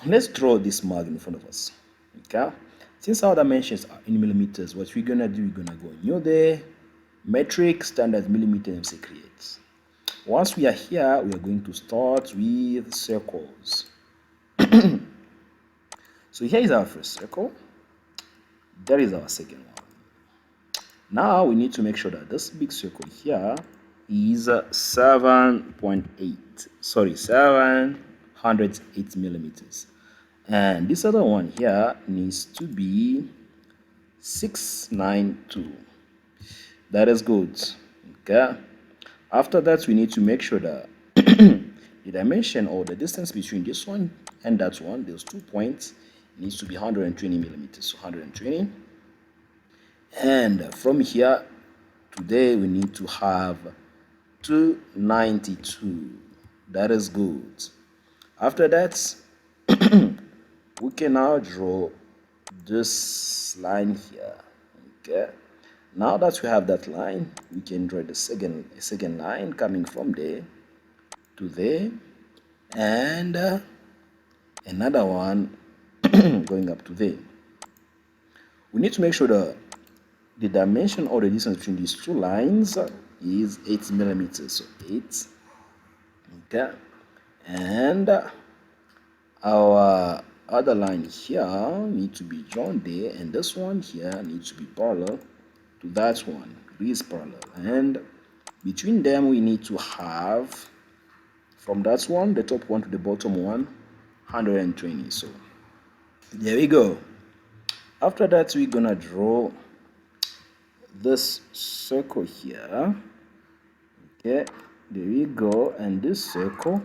Let's draw this mark in front of us. Okay, since our dimensions are in millimeters, what we're gonna do, we're gonna go new there, metric, standard millimeter, and say create. Once we are here, we are going to start with circles. So here is our first circle. There is our second one. Now we need to make sure that this big circle here is 7.8. Sorry, 708 millimeters. And this other one here needs to be 692. That is good. Okay. After that, we need to make sure that the dimension or the distance between this one and that one, those 2 points, needs to be 120 millimeters. So 120. And from here, today we need to have 292. That is good. After that, we can now draw this line here. Okay. Now that we have that line, we can draw the second line coming from there to there, and another one going up to there. We need to make sure that the dimension or the distance between these two lines is 8 millimeters. So 8. Okay. And our other line here need to be drawn there, and this one here needs to be parallel to that one. It is parallel, and between them we need to have, from that one, the top one to the bottom one, 120. So there we go. After that, we're gonna draw this circle here. Okay, there we go. And this circle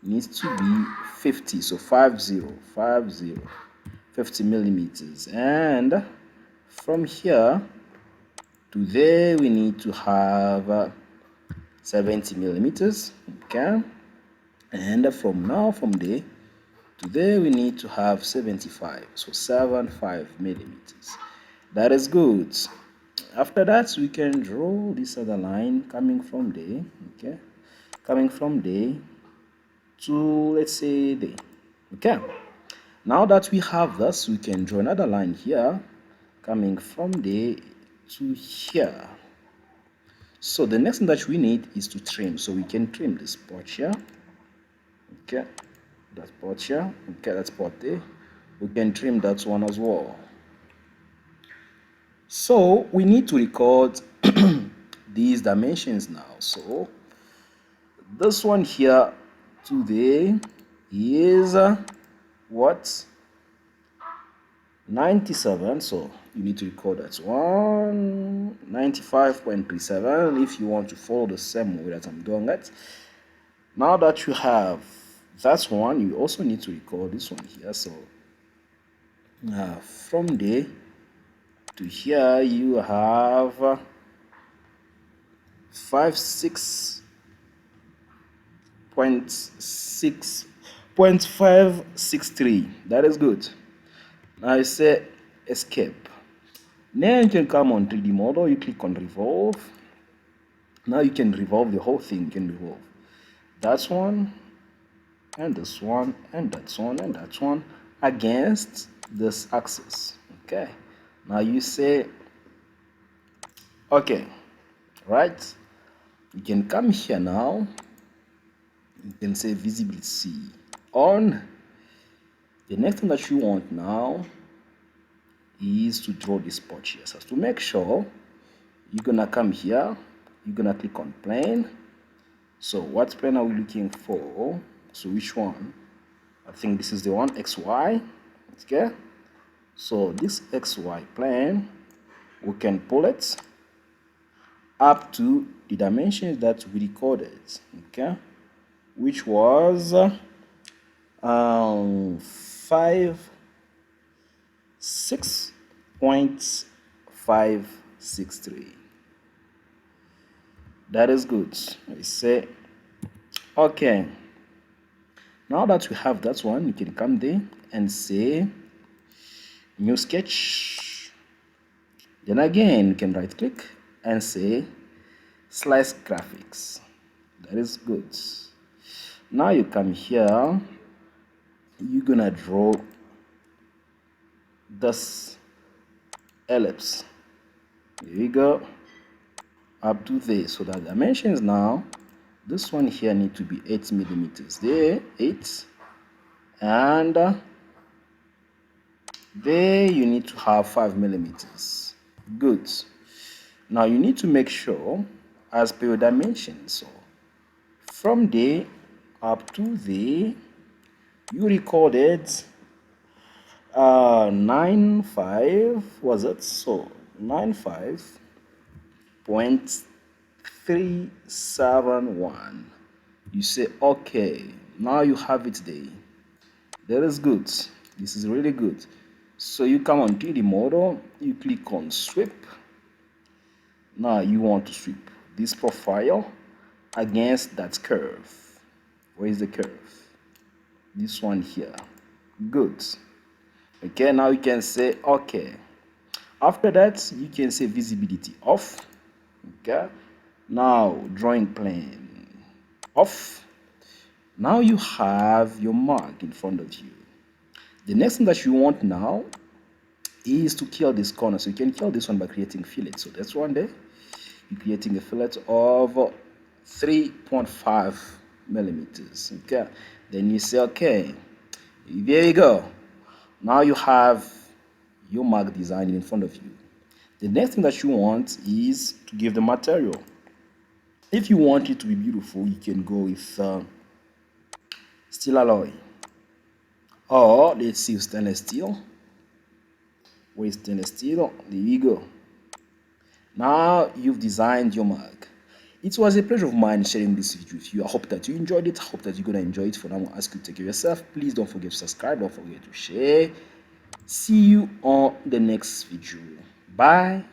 needs to be 50. So 50 millimeters. And from here to there, we need to have 70 millimeters. Okay, and from there to there, we need to have 75. So 75 millimeters. That is good. After that, we can draw this other line coming from there. Okay, coming from there to, let's say, there. Okay, now that we have this, we can draw another line here coming from there to here. So the next thing that we need is to trim. So we can trim this part here. Okay, that part here. Okay, that's part there. We can trim that one as well. So we need to record these dimensions now. So this one here today is what? 97. So you need to record that one. 95.37 if you want to follow the same way that I'm doing it. Now that you have that one, you also need to record this one here. So from there to here, you have 56.563. That is good. Now I say escape. Now you can come on 3D model, you click on revolve. Now you can revolve the whole thing. You can revolve that one and this one and that one and that one against this axis. Okay, now you say okay, right? You can come here now. You can say visibility on. The next thing that you want now is to draw this part here. So to make sure, you're gonna come here, you're gonna click on plane. So what plane are we looking for? So which one? I think this is the one, XY. Okay, so this XY plane, we can pull it up to the dimensions that we recorded. Okay, which was 6.563. That is good. I say okay. Now that we have that one, you can come there and say new sketch. Then again, you can right click and say slice graphics. That is good. Now you come here you're gonna draw this ellipse. There you go, up to there. So the dimensions now, this one here need to be 8 millimeters. There, 8, and there you need to have 5 millimeters. Good. Now you need to make sure as per your dimensions. So from there up to there, you recorded 95, was it? So 95.371. You say okay, now you have it there. That is good. This is really good. So you come on 3D model, you click on sweep. Now you want to sweep this profile against that curve. Where is the curve? This one here. Good. Okay, now you can say okay. After that, you can say visibility off. Okay, now drawing plane off. Now you have your mark in front of you. The next thing that you want now is to kill this corner. So you can kill this one by creating fillet. So that's one there. You're creating a fillet of 3.5 millimeters. Okay, then you say okay, there you go. Now you have your mark designed in front of you. The next thing that you want is to give the material. If you want it to be beautiful, you can go with steel alloy, or let's see stainless steel. With stainless steel, there you go. Now you've designed your mark. It was a pleasure of mine sharing this video with you. I hope that you enjoyed it. I hope that you're gonna enjoy it. For now, I'll ask you to take care of yourself. Please don't forget to subscribe. Don't forget to share. See you on the next video. Bye.